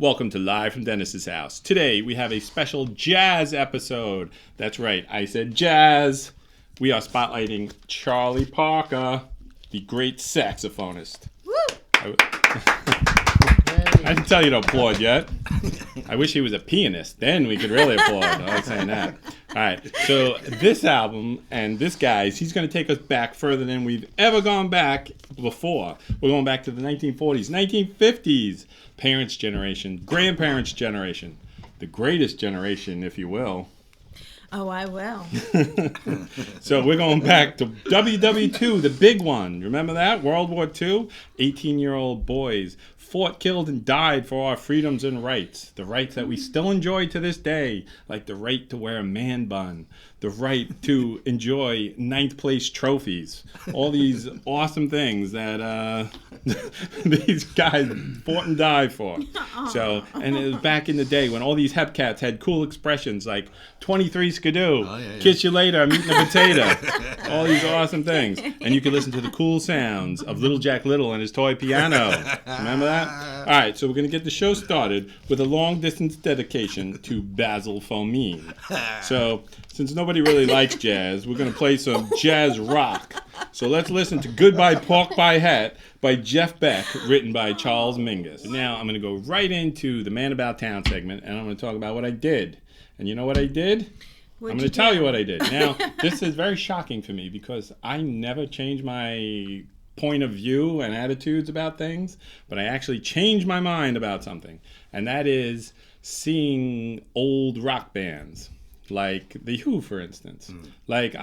Welcome to Live from Dennis's House. Today we have a special jazz episode. That's right, I said jazz. We are spotlighting Charlie Parker, the great saxophonist. Woo! I didn't tell you to applaud yet. I wish he was a pianist. Then we could really applaud. I like saying that. All right. So this album and this guy's, he's going to take us back further than we've ever gone back before. We're going back to the 1940s, 1950s, parents' generation, grandparents' generation, the greatest generation, if you will. Oh, I will. So we're going back to WW2, the big one. Remember that? World War II? 18-year-old boys fought, killed, and died for our freedoms and rights. The rights that we still enjoy to this day, like the right to wear a man bun, the right to enjoy ninth place trophies, all these awesome things that these guys fought and died for. So, and it was back in the day when all these hepcats had cool expressions like 23 skidoo, kiss you later, I'm eating a potato, all these awesome things. And you could listen to the cool sounds of Little Jack Little and his toy piano. Remember that? All right, so we're going to get the show started with a long-distance dedication to Basil Fomine. So, since nobody really likes jazz, we're going to play some jazz rock. So let's listen to Goodbye Pork Pie Hat by Jeff Beck, written by Charles Mingus. Now I'm going to go right into the Man About Town segment, and I'm going to talk about what I did. And you know what I did? I'm going to tell you what I did. Now, this is very shocking for me because I never change my point of view and attitudes about things, but I actually changed my mind about something, and that is seeing old rock bands. Like The Who, for instance. Like,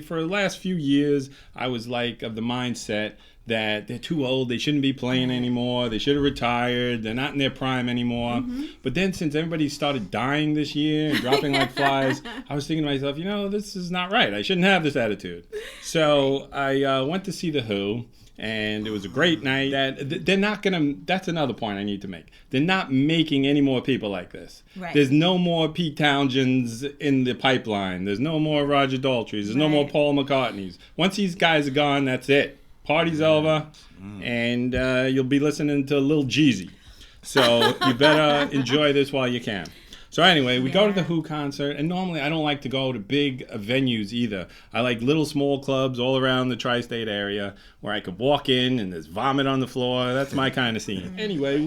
for the last few years, I was like of the mindset that they're too old, they shouldn't be playing anymore, they should have retired, they're not in their prime anymore. But then since everybody started dying this year and dropping like flies, I was thinking to myself, this is not right. I shouldn't have this attitude. So I went to see The Who. And it was a great night. They're not gonna. That's another point I need to make. They're not making any more people like this. Right. There's no more Pete Townsends in the pipeline. There's no more Roger Daltrys. There's no more Paul McCartneys. Once these guys are gone, that's it. Party's over, and you'll be listening to Lil Jeezy. So you better enjoy this while you can. So anyway, we go to the Who concert, and normally I don't like to go to big venues either. I like little small clubs all around the tri-state area where I could walk in and there's vomit on the floor. That's my kind of scene. Anyway,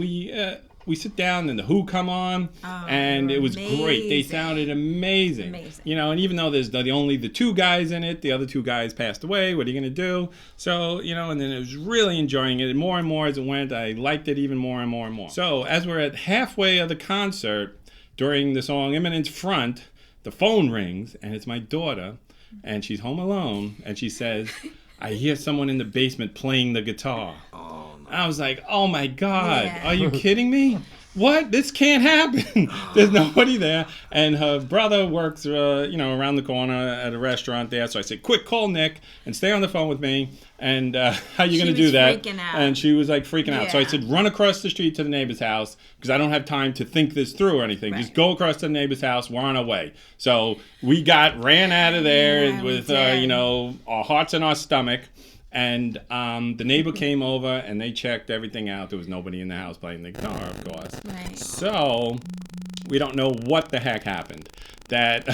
we sit down and the Who come on, and it was great. They sounded amazing. And even though there's only the two guys in it, the other two guys passed away. What are you going to do? So, and then I was really enjoying it. And more as it went, I liked it even more and more and more. So as we're at halfway of the concert, during the song Eminence Front, the phone rings, and it's my daughter, and she's home alone, and she says, I hear someone in the basement playing the guitar. Oh, no. I was like, oh my God, Are you kidding me? What? This can't happen. There's nobody there. And her brother works, around the corner at a restaurant there. So I said, quick, call Nick and stay on the phone with me. And how you going to do that? Freaking out. And she was like freaking out. So I said, run across the street to the neighbor's house because I don't have time to think this through or anything. Right. Just go across to the neighbor's house. We're on our way. So we ran out of there with, our hearts in our stomach. And the neighbor came over and they checked everything out. There was nobody in the house playing the guitar, of course. Right. So we don't know what the heck happened. That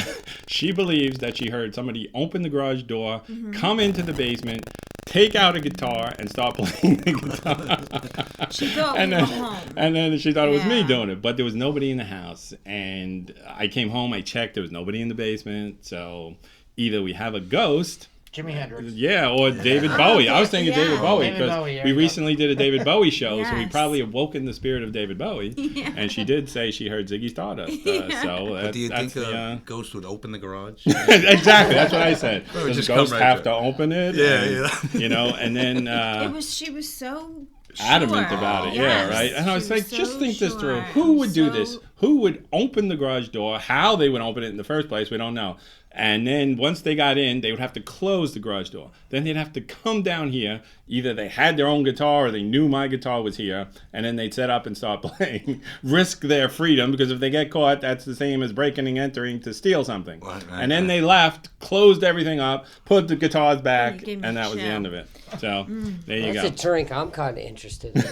she believes that she heard somebody open the garage door, come into the basement, take out a guitar, and start playing the guitar. She thought we were home. And then she thought it was me doing it. But there was nobody in the house. And I came home, I checked, there was nobody in the basement. So either we have a ghost... Jimi Hendrix. Yeah, or David Bowie. I was thinking David Bowie because we recently did a David Bowie show, so we probably awoken the spirit of David Bowie. And she did say she heard Ziggy Stardust. So do you think a ghost would open the garage? Exactly, that's what I said. Does a ghost have to open it? Yeah. And then she was so adamant about it, right? And I was like, just think this through. Who would do this? who would open the garage door, how they would open it in the first place, we don't know. And then once they got in, they would have to close the garage door. Then they'd have to come down here. Either they had their own guitar or they knew my guitar was here. And then they'd set up and start playing. Risk their freedom, because if they get caught, that's the same as breaking and entering to steal something. Right, and then they left, closed everything up, put the guitars back, You gave me and that a was the chill. end of it. So there you That's go. a drink I'm kind of interested in.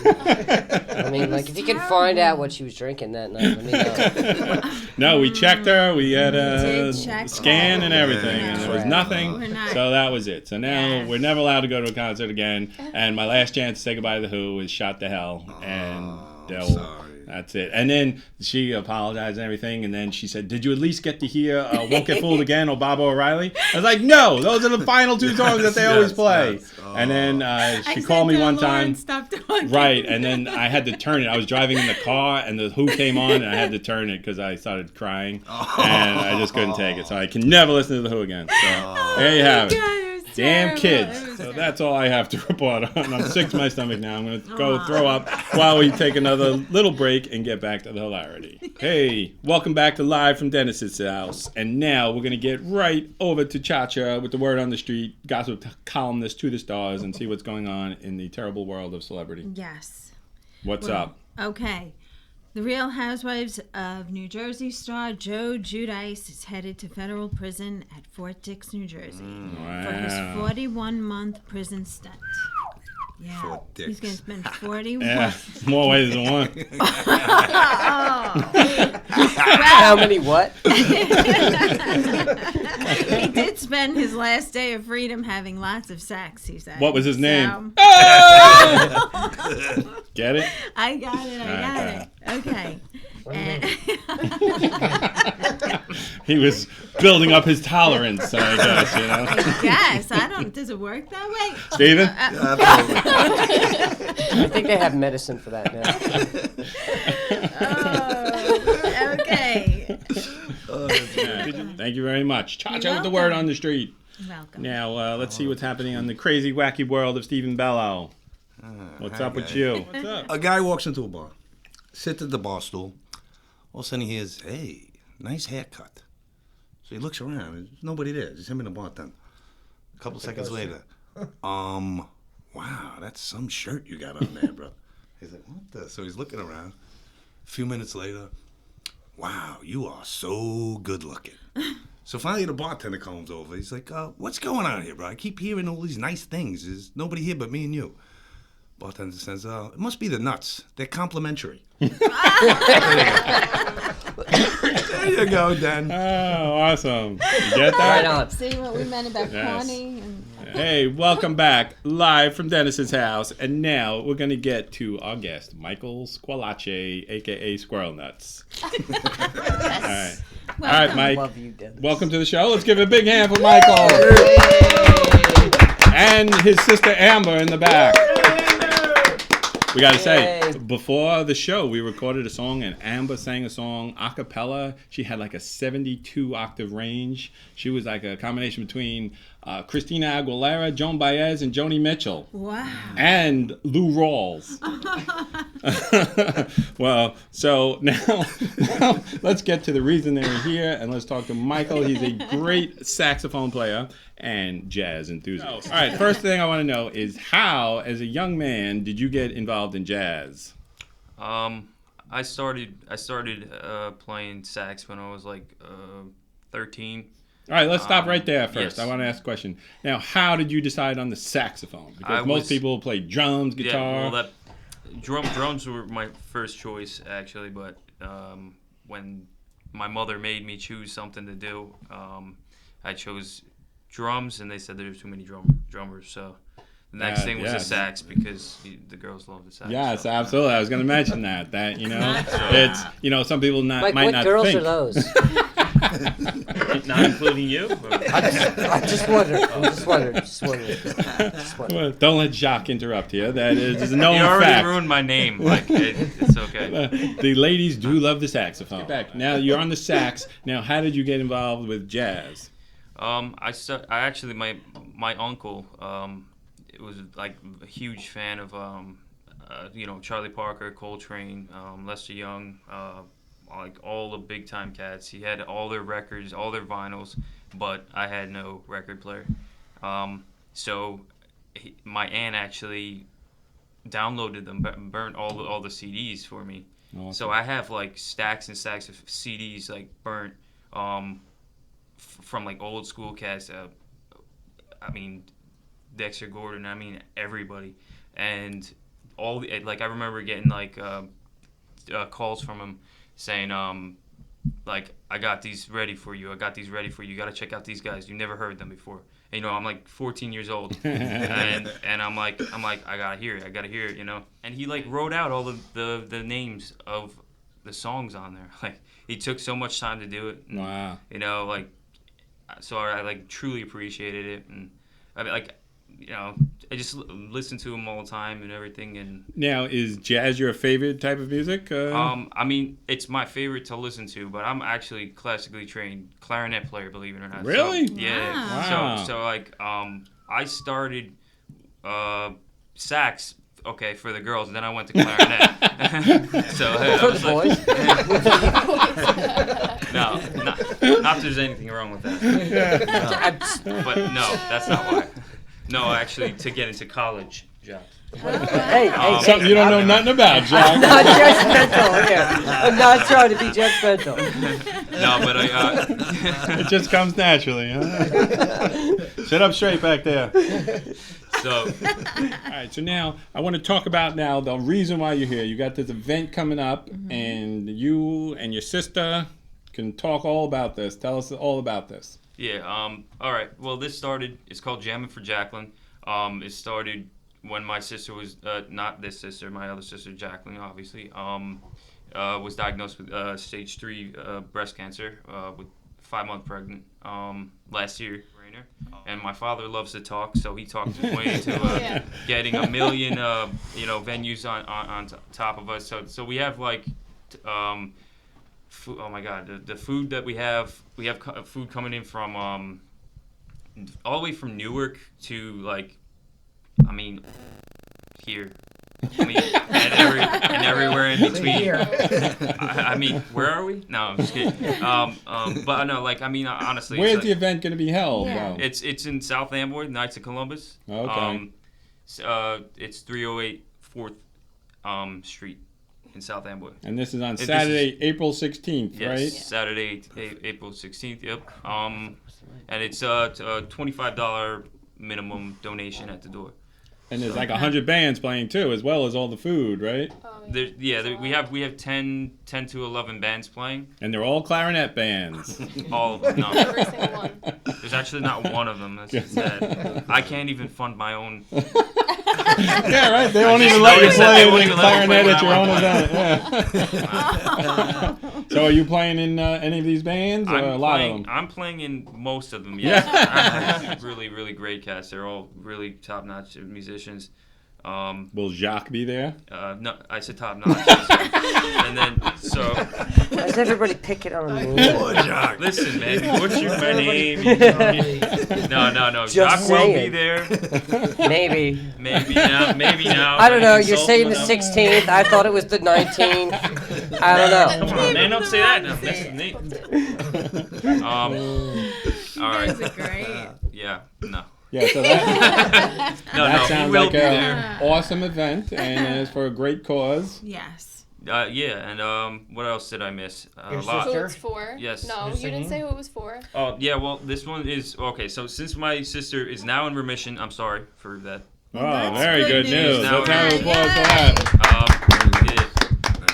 I mean, like, if you could find out what she was drinking that night, let me know. No, we checked her. We had a did check scan her. and everything, Yeah. and there was Right. nothing. We're not- So that was it. So now Yeah. we're never allowed to go to a concert again. And my last chance to say goodbye to The Who was shot to hell. And sorry. that's it. And then she apologized and everything. And then she said, "Did you at least get to hear Won't Get Fooled Again or Baba O'Reilly?" I was like, "No, those are the final two songs that they always Yes, play." yes. And then I she said called me to one Lauren, time. Stop talking. Right, and then I had to turn it. I was driving in the car, and the Who came on, and I had to turn it because I started crying, and I just couldn't take it. So I can never listen to the Who again. So there you have it. God, it was Damn terrible. kids. It was So terrible. that's all I have to report on. I'm sick to my stomach now. I'm going to go throw up while we take another little break and get back to the hilarity. Hey, welcome back to Live from Dennis's house. And now we're going to get right over to Cha-Cha with the word on the street, gossip columnist to the stars, and see what's going on in the terrible world of celebrity. Yes. What's Well, up? Okay. The Real Housewives of New Jersey star Joe Giudice is headed to federal prison at Fort Dix, New Jersey, for his Wow. 41-month prison stint. Yeah. Fort He's going to Dix. spend 41. Yeah, more ways than one. How many what? He did spend his last day of freedom having lots of sex, he said. What was his name? Get it? I got it. I got it. Okay. And He was building up his tolerance, I guess, you know. yes, I don't. Does it work that way? Steven? Absolutely. I think they have medicine for that now. Oh, okay. Yeah. Thank you very much. Cha-Cha You're with the welcome. word on the street. Welcome. Now, let's see what's happening on the crazy, wacky world of Stephen Bellow. What's hi, up with guys. you? What's up? A guy walks into a bar, sits at the bar stool. All of a sudden he hears, "Hey, nice haircut." So he looks around. There's nobody there. Just him and the bartender. A couple seconds later, wow, that's some shirt you got on there, bro. He's like, "What the?" So he's looking around. A few minutes later, "Wow, you are so good looking." So finally the bartender comes over. He's like, "What's going on here, bro? I keep hearing all these nice things. There's nobody here but me and you." Bartender says, "It must be the nuts. They're complimentary." There you go, Dan. Oh, awesome. You get Right that? on. See what we meant about Yes. corny? And Hey, welcome back, live from Dennis's house. And now we're going to get to our guest, Michael Squillace, a.k.a. Squirrel Nuts. All right. All right, Mike. Love you, Dennis. Welcome to the show. Let's give it a big hand for Michael. And his sister Amber in the back. We got to say, Yay. before the show, we recorded a song and Amber sang a song a cappella. She had like a 72 octave range. She was like a combination between Christina Aguilera, Joan Baez, and Joni Mitchell. wow. And Lou Rawls. Well, so now let's get to the reason they were here, and let's talk to Michael. He's a great saxophone player and jazz enthusiast. All right, first thing I want to know is how, as a young man, did you get involved in jazz? I started playing sax when I was like 13. All right, let's stop right there first. Yes. I want to ask a question. Now, how did you decide on the saxophone? Because I most was- people play drums, guitar. Yeah, well, drums were my first choice actually, but when my mother made me choose something to do, I chose drums, and they said there were too many drummers. So the next thing was yeah. the sax because the girls love the sax. Yes, so. absolutely. I was going to mention that. That it's some people Mike, might what not girls think. are those? Not including you. I just wondered. Just wondered. Well, don't let Jacques interrupt here. That is a known You already fact. ruined my name. Like it's okay. The ladies do love the saxophone. Back now, you're on the sax. Now, how did you get involved with jazz? I actually my uncle it was like a huge fan of Charlie Parker, Coltrane, Lester Young, like all the big time cats. He had all their records, all their vinyls, but I had no record player. So my aunt actually downloaded them, burnt all the CDs for me. Awesome. So I have like stacks and stacks of CDs like burnt from like old school cats. I mean, Dexter Gordon. I mean, everybody, and all like I remember getting like calls from him saying like, I got these ready for you. You got to check out these guys. You never heard them before. And, I'm like 14 years old, and I'm like I gotta hear it, And he like wrote out all the names of the songs on there. Like, he took so much time to do it. And, wow. Like, so I like truly appreciated it, and I mean, like, I just listen to him all the time and everything. And now, is jazz your favorite type of music? I mean, it's my favorite to listen to, but I'm actually classically trained clarinet player, believe it or not. Really? So, yeah. Wow. So like, I started sax, okay, for the girls, and then I went to clarinet. So For the boys. No, not that there's anything wrong with that. But no, that's not why. No, actually, to get into college, Jacques. Hey, Something you don't know nothing about, Jacques. I'm not judgmental here. I'm not trying to be judgmental. No, but It just comes naturally, huh? Sit up straight back there. So, all right. So now I want to talk about the reason why you're here. You got this event coming up, and you and your sister can talk all about this. Tell us all about this. yeah. All right. Well, it's called Jammin' for Jacqueline. It started when my sister was not this sister, my other sister Jacqueline, obviously, was diagnosed with stage 3 breast cancer with 5-month pregnant last year. And my father loves to talk, so he talked his way into getting 1 million venues on top of us. So we have like food, oh my God, the food that we have food coming in from all the way from Newark to like, I mean, here. I mean, and everywhere in between. I mean, where are we? No, I'm just kidding. But no, like, I mean, honestly, Where's the event going to be held? Yeah. Though? It's in South Amboy, Knights of Columbus. Okay. It's 308 4th Street in South Amboy. And this is on Saturday, April 16th, Yes, right? Saturday, April 16th. Yep. And it's a $25 minimum donation at the door. And there's like 100 bands playing too, as well as all the food, right? We have 10 to 11 bands playing. And they're all clarinet bands. All of them. No. Every single one. There's actually not one of them. That's sad. I can't even fund my own. Yeah, right. They won't even let you play the clarinet at your own event. Yeah. So are you playing in any of these bands or a lot of them? I'm playing in most of them, yes. Yeah. Really, really great cast. They're all really top-notch musicians. Will Jacques be there? No, I said top-notch. And then, so... Why does everybody pick it on me? Listen, man, what's my name? No. Just Jacques will be saying. there. Maybe. Maybe now. I don't know. You're saying the 16th. I thought it was the 19th. I don't know. Come on, man, don't say that. No, that's the name. All right. Those are great. Yeah, no. Yeah, so that He sounds will like be there. an awesome event, and it's for a great cause. Yes. Yeah, and what else did I miss? A Who lot. it's for? Yes. No, You're you didn't say who it was for. Oh, yeah, well, this one is... Okay, so since my sister is now in remission, I'm sorry for that. Oh, That's very good good news. news. Now Let's have an we're- applause for that.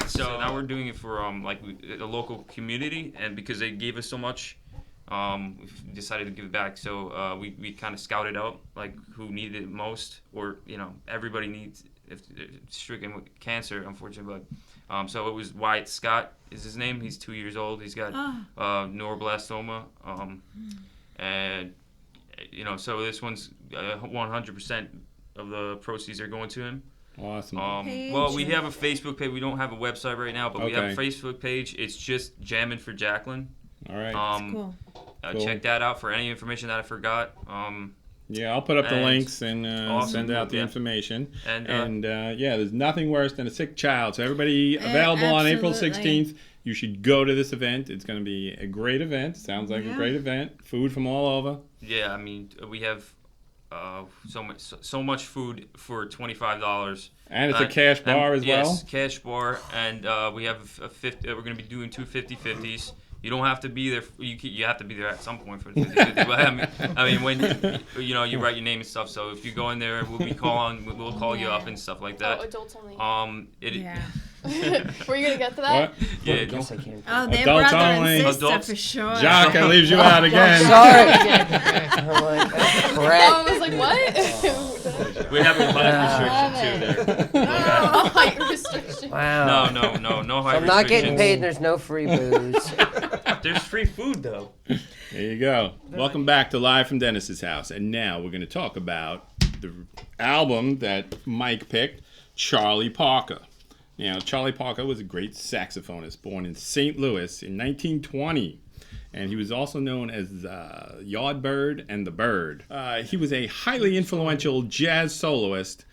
So now we're doing it for a local community, and because they gave us so much, we decided to give it back. So we kind of scouted out like who needed it most, or everybody needs if stricken with cancer, unfortunately. But so it was Wyatt Scott is his name. He's 2 years old. He's got neuroblastoma, and so this one's 100% of the proceeds are going to him. Awesome. Well, we have a Facebook page. We don't have a website right now, but we have a Okay. Facebook page. It's just Jammin' for Jacqueline. All right. Cool. Cool. Check that out for any information that I forgot. Yeah, I'll put up the And- links and Awesome. send out the Yeah. information. And, Yeah, there's nothing worse than a sick child. So everybody available on April Absolutely. 16th. You should go to this event. It's going to be a great event. Sounds like a Yeah. great event. Food from all over. Yeah, I mean, we have so much food for $25. And it's a cash bar as well. Yes, cash bar, and we have a 50. We're going to be doing two 50/50s. You don't have to be there. You have to be there at some point for the 50/50. But I mean, when you write your name and stuff. So if you go in there, we'll call you up and stuff like that. Oh, adults only. Yeah. Were you gonna get to that? What? Yeah, I guess I can. Oh, they're Adults brother only. and sister Adults. for sure. Jacques, I leaves you out again. Sorry. I'm like, Oh, crap. I was like, what? we have a height restriction too there. Oh, height restriction. Wow. No height I'm not getting restrictions. paid and there's no free booze. There's free food though. There you go. Welcome back to Live from Dennis's house. And now we're going to talk about the album that Mike picked, Charlie Parker. Now, Charlie Parker was a great saxophonist born in St. Louis in 1920. And he was also known as Yardbird and the Bird. He was a highly influential jazz soloist.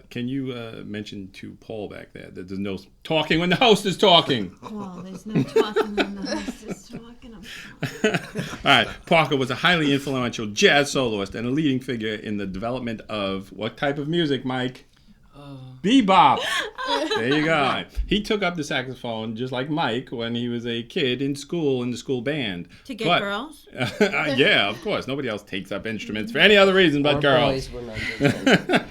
Can you mention to Paul back there that there's no talking when the host is talking? Well, there's no talking when the host is talking. All right. Parker was a highly influential jazz soloist and a leading figure in the development of what type of music, Mike? Bebop. There you go. He took up the saxophone just like Mike when he was a kid in school in the school band. To get girls? Yeah, of course. Nobody else takes up instruments for any other reason but Or girls. boys were not good.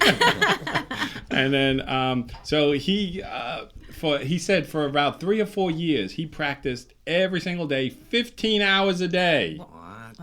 And then, so he said for about 3 or 4 years, he practiced every single day, 15 hours a day. What?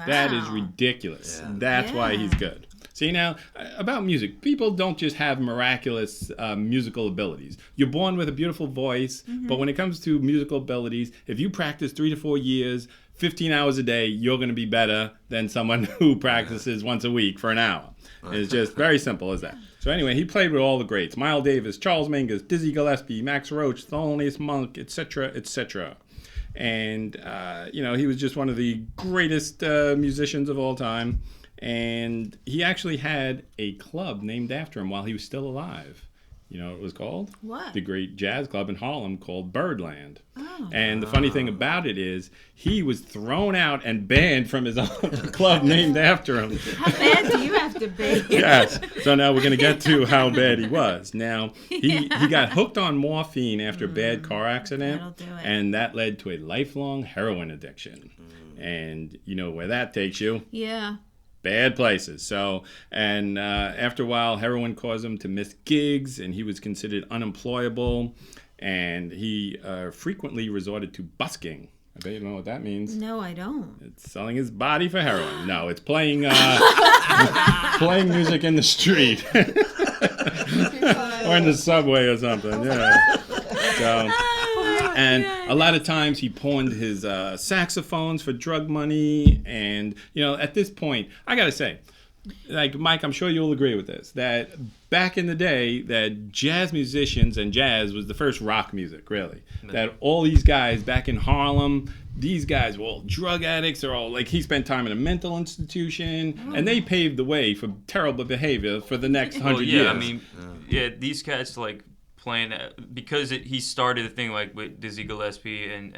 That is Wow. ridiculous. Yeah. That's why he's Yeah. good. See, now, about music, people don't just have miraculous musical abilities. You're born with a beautiful voice, but when it comes to musical abilities, if you practice 3 to 4 years, 15 hours a day, you're going to be better than someone who practices once a week for an hour. It's just very simple as that. So anyway, he played with all the greats. Miles Davis, Charles Mingus, Dizzy Gillespie, Max Roach, Thelonious Monk, etc., etc. And, he was just one of the greatest musicians of all time. And he actually had a club named after him while he was still alive. You know what it was called? What? The great jazz club in Harlem called Birdland. Oh. And the funny thing about it is he was thrown out and banned from his own club named after him. How bad do you have to be? Yes. So now we're going to get to how bad he was. Now, he got hooked on morphine after a bad car accident. That'll do it. And that led to a lifelong heroin addiction. And you know where that takes you. Yeah. Bad places. So, and after a while, heroin caused him to miss gigs, and he was considered unemployable. And he frequently resorted to busking. I bet you don't know what that means. No, I don't. It's selling his body for heroin. No, it's playing playing music in the street or in the subway or something. Yeah. So. And a lot of times he pawned his saxophones for drug money. And, at this point, I got to say, like, Mike, I'm sure you'll agree with this, that back in the day, that jazz musicians and jazz was the first rock music, really. That all these guys back in Harlem, these guys were all drug addicts. They're all, like, he spent time in a mental institution. And they paved the way for terrible behavior for the next 100 years. I mean, these cats, like, playing because he started the thing like with Dizzy Gillespie and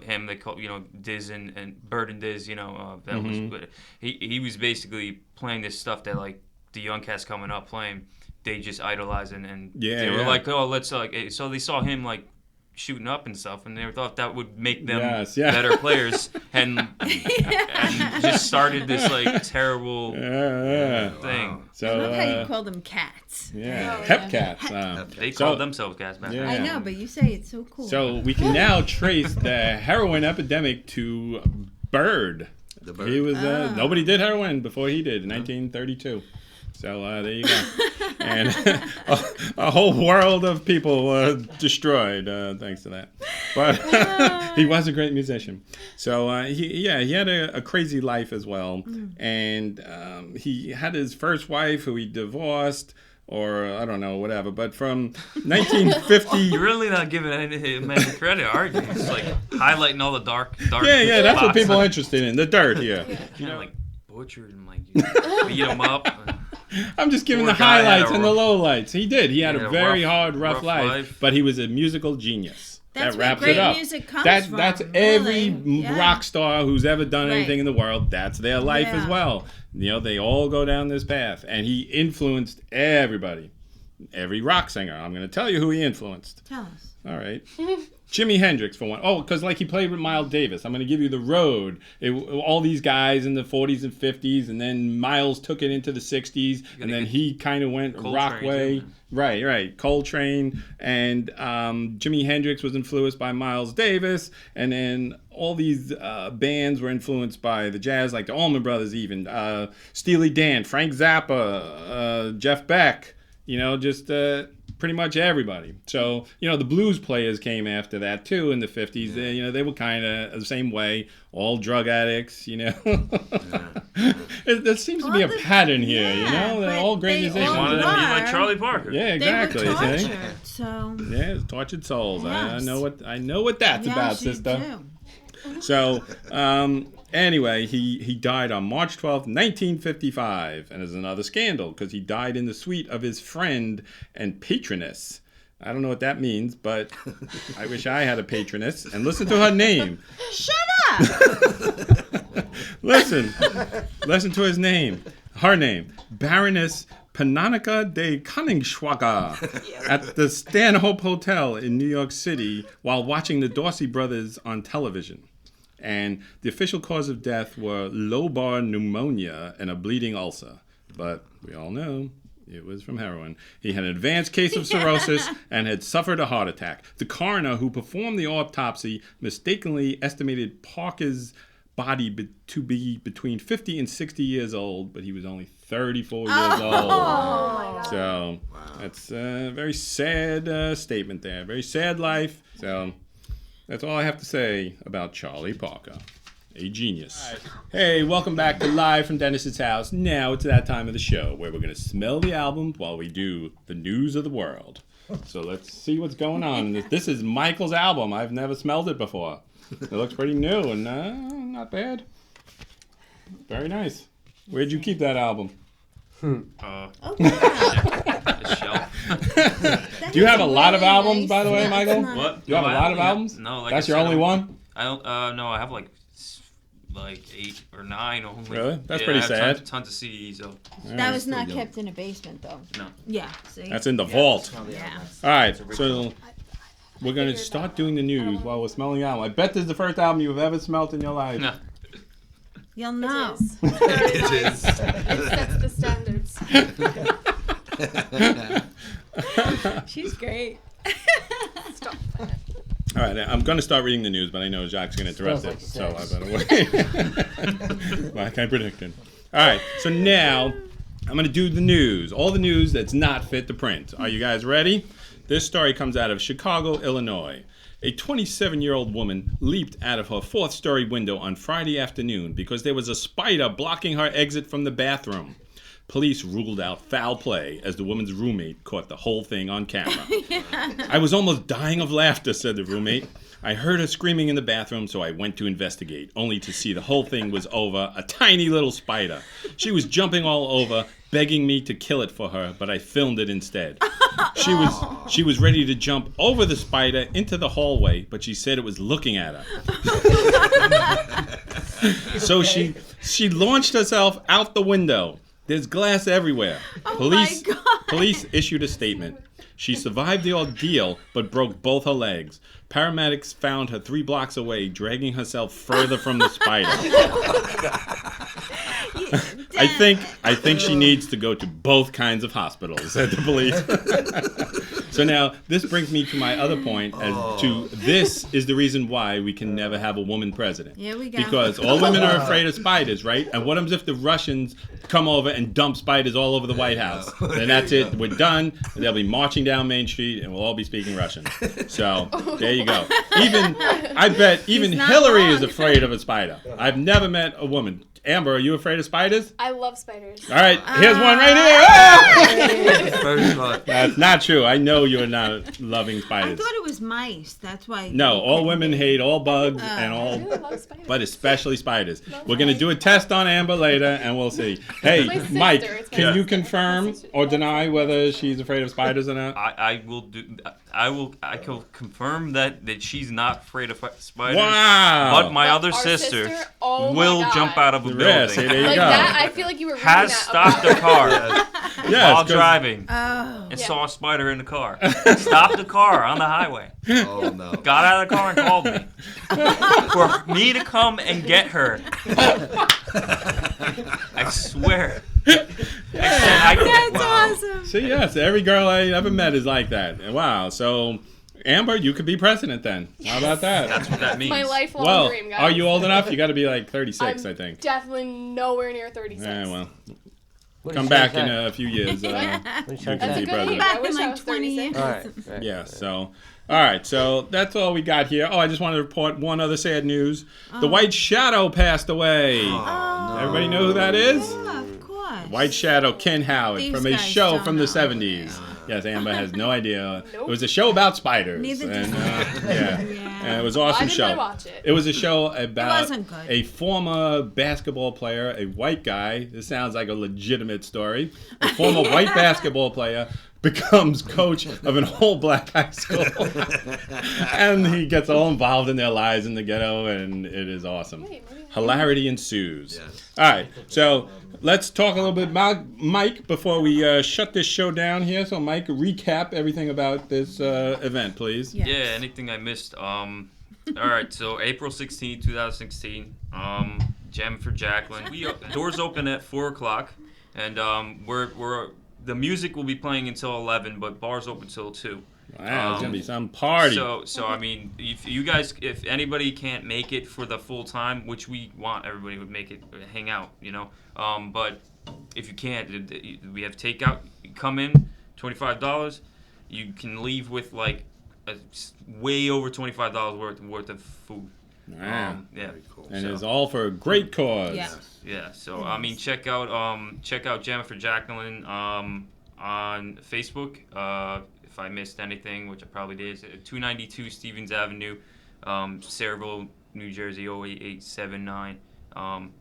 him they call Diz and Bird and Diz that was good. He was basically playing this stuff that like the young cats coming up playing, they just idolized and they were like, oh, let's so they saw him like shooting up and stuff, and they thought that would make them better players, and just started this like terrible thing. So, I love how you call them cats. Yeah, Oh, hep yeah. cats. They called themselves cats back then. I know, but you say it's so cool. So we can now trace the heroin epidemic to Bird. The Bird. He was nobody did heroin before he did in 1932. So there you go. And a whole world of people destroyed thanks to that. But he was a great musician. So he had a crazy life as well. And he had his first wife who he divorced. Or, I don't know, whatever. But from 1950... You're really not giving any man credit, are you? It's like highlighting all the dark Yeah, that's what spots. people are interested in. The dirt here. Like butchered him, like you beat him up. I'm just giving Poor the guy had highlights a and the rough- lowlights. He did. He had He a had a very rough- rough rough life, life. but he was a musical genius. That's that where wraps great it up. music comes from. That's every really. Yeah. rock star who's ever done Right. anything in the world. That's their life as Yeah. well. You know, they all go down this path, and he influenced everybody. Every rock singer. I'm going to tell you who he influenced. Tell us. All right. Jimi Hendrix, for one. Oh, because like he played with Miles Davis. I'm going to give you the road. All these guys in the 40s and 50s, and then Miles took it into the 60s, and then he kind of went Coltrane, rock way. too. Right. Coltrane, and Jimi Hendrix was influenced by Miles Davis, and then all these bands were influenced by the jazz, like the Allman Brothers even. Steely Dan, Frank Zappa, Jeff Beck, you know, just... pretty much everybody. So, you know, the blues players came after that too in the 50s. They, you know, they were kind of the same way, all drug addicts, you know. There seems to be a pattern here, you know. They're all great they musicians. all Wanted to be like are. Charlie Parker. Yeah, exactly. They were see? tortured, so... Yeah, it's tortured souls. I Yes. know what that's Yes, about, you sister. do. So, anyway, he died on March 12th, 1955. And there's another scandal because he died in the suite of his friend and patroness. I don't know what that means, but I wish I had a patroness. And listen to her name. Shut up! Listen to his name. Her name. Baroness Pananica de Koningsschwager at the Stanhope Hotel in New York City while watching the Dorsey brothers on television. And the official cause of death were lobar pneumonia and a bleeding ulcer. But we all know it was from heroin. He had an advanced case of cirrhosis and had suffered a heart attack. The coroner who performed the autopsy mistakenly estimated Parker's body to be between 50 and 60 years old, but he was only 34 years old. So that's a very sad statement there. Very sad life. So that's all I have to say about Charlie Parker. A genius. Hey, welcome back to Live from Dennis's house. Now it's that time of the show where we're going to smell the album while we do the news of the world. So let's see what's going on. This is Michael's album. I've never smelled it before. It looks pretty new and not bad. Very nice. Where'd you keep that album? Oh, wow. The shelf. Do you have a lot of albums, by the way, No, Michael? it's not. What? You have No, a I lot only of have- albums? No, like That's I your said, only one? I don't. No, I have like 8 or 9 only. Really? That's Yeah, pretty I have sad. Tons of CDs though. That was not kept in a basement, though. No. Yeah, see? That's in the vault. Yeah. All right, so we're going to start doing the news while we're smelling the album. I bet this is the first album you've ever smelled in your life. No. You'll know. It is. It sets the standards. She's great. Stop. All right, I'm going to start reading the news, but I know Jacques going to interrupt Smells it, like so I better wait. Like I predicted. All right, so now I'm going to do the news, all the news that's not fit to print. Are you guys ready? This story comes out of Chicago, Illinois. A 27-year-old woman leaped out of her fourth-story window on Friday afternoon because there was a spider blocking her exit from the bathroom. Police ruled out foul play as the woman's roommate caught the whole thing on camera. I was almost dying of laughter, said the roommate. I heard her screaming in the bathroom, so I went to investigate, only to see the whole thing was over a tiny little spider. She was jumping all over, begging me to kill it for her, but I filmed it instead. She was ready to jump over the spider into the hallway, but she said it was looking at her. So she launched herself out the window. There's glass everywhere. Police issued a statement. She survived the ordeal, but broke both her legs. Paramedics found her 3 blocks away, dragging herself further from the spider. I think she needs to go to both kinds of hospitals, said the police. So now, this brings me to my other point as to this is the reason why we can never have a woman president. Here we go. Because all women are afraid of spiders, right? And what happens if the Russians come over and dump spiders all over the White House? Then that's it. We're done. They'll be marching down Main Street and we'll all be speaking Russian. So there you go. I bet even not Hillary wrong. is afraid of a spider. I've never met a woman. Amber, are you afraid of spiders? I love spiders. All right, here's one right here. First thought. That's not true. I know you're not loving I spiders. thought it was mice. That's why. No, you all couldn't women be. hate all bugs and I all, really love spiders. but especially spiders. Love We're gonna do a test on Amber later, and we'll see. Hey, My sister, Mike, it's my can you sister. confirm My sister. or deny whether she's afraid of spiders or not? I will do. I can confirm that she's not afraid of spiders. Wow. But my But other our sister oh my will God. jump out of a Yeah, see, building. there you Like go. that, I feel like you were reading Has that stopped about the car Yes, while 'cause- driving Oh. and Yeah. saw a spider in the car. Stopped the car on the highway. Oh no. Got out of the car and called me for me to come and get her. I swear. That's awesome. See, yes, every girl I ever met is like that. Wow. So, Amber, you could be president then. How about that? That's what that means. my lifelong Well, dream, guys. are you old enough? You got to be like 36, I'm I think. definitely nowhere near 36. Yeah, well, What come is back that? in a few years. What is You that? can That's be a good president. age. Back I wish in I like was 20 years. 36. All right. Yeah, so, all right, so that's all we got here. Oh, I just wanted to report one other sad news. The White Shadow passed away. Oh. Everybody know who that is? Yeah, of course. White Shadow, Ken Howard, These from a guys show don't from the know. 70s. Yes, Amber has no idea. Nope. It was a show about spiders. Neither and, does yeah. Yeah. And it was an Why awesome didn't show. I watch it? It was a show about wasn't good. a former basketball player, a white guy. This sounds like a legitimate story. A former white basketball player becomes coach of an all black high school. And he gets all involved in their lives in the ghetto, and it is awesome. Wait, maybe- Hilarity ensues. Yes. All right, so let's talk a little bit about Mike before we shut this show down here. So, Mike, recap everything about this event, please. Yes. Yeah, anything I missed. All right, so April 16, 2016, Gem for Jacqueline. Doors open at 4 o'clock, and we're the music will be playing until 11, but bars open till 2. Wow, it's gonna be some party. So I mean, if anybody can't make it for the full time, which we want everybody to make it, hang out, but if you can't, we have takeout. You come in, $25. You can leave with like way over $25 worth of food. Wow. Yeah. Very cool. And so- it's all for a great cause. Yeah. Yeah, so I mean, check out Jennifer Jacqueline on Facebook. If I missed anything, which I probably did, 292 Stevens Avenue, Sayreville, New Jersey 08879.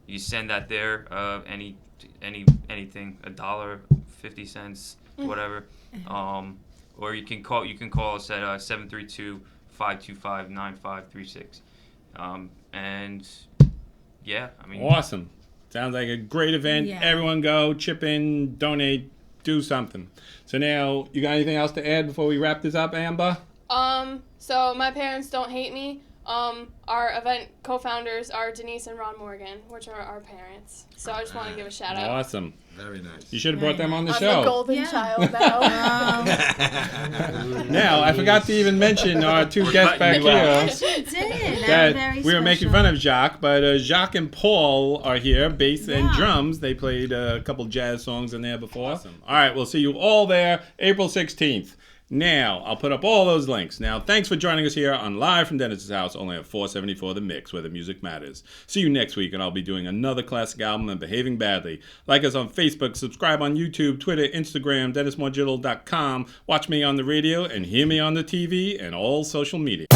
You send that there. Anything, $1, 50 cents, whatever. Or you can call us at 732-525-9536. And yeah, I mean, Awesome. Sounds like a great event. Yeah. Everyone go, chip in, donate, do something. So now, you got anything else to add before we wrap this up, Amber? So my parents don't hate me. Our event co-founders are Denise and Ron Morgan, which are our parents. So I just want to give a shout out. Awesome. Very nice. You should have brought them on the I'm show. the golden Yeah. child now. Now, I forgot to even mention our two guests back cutting you out. here. She did. That Very we were making special. fun of Jacques, but Jacques and Paul are here, bass and Yeah. drums. They played a couple jazz songs in there before. Awesome. All right, we'll see you all there April 16th. Now, I'll put up all those links. Now, thanks for joining us here on Live from Dennis's House, only at 474 The Mix, where the music matters. See you next week, and I'll be doing another classic album and behaving badly. Like us on Facebook, subscribe on YouTube, Twitter, Instagram, DennisMorgillo.com. Watch me on the radio and hear me on the TV and all social media.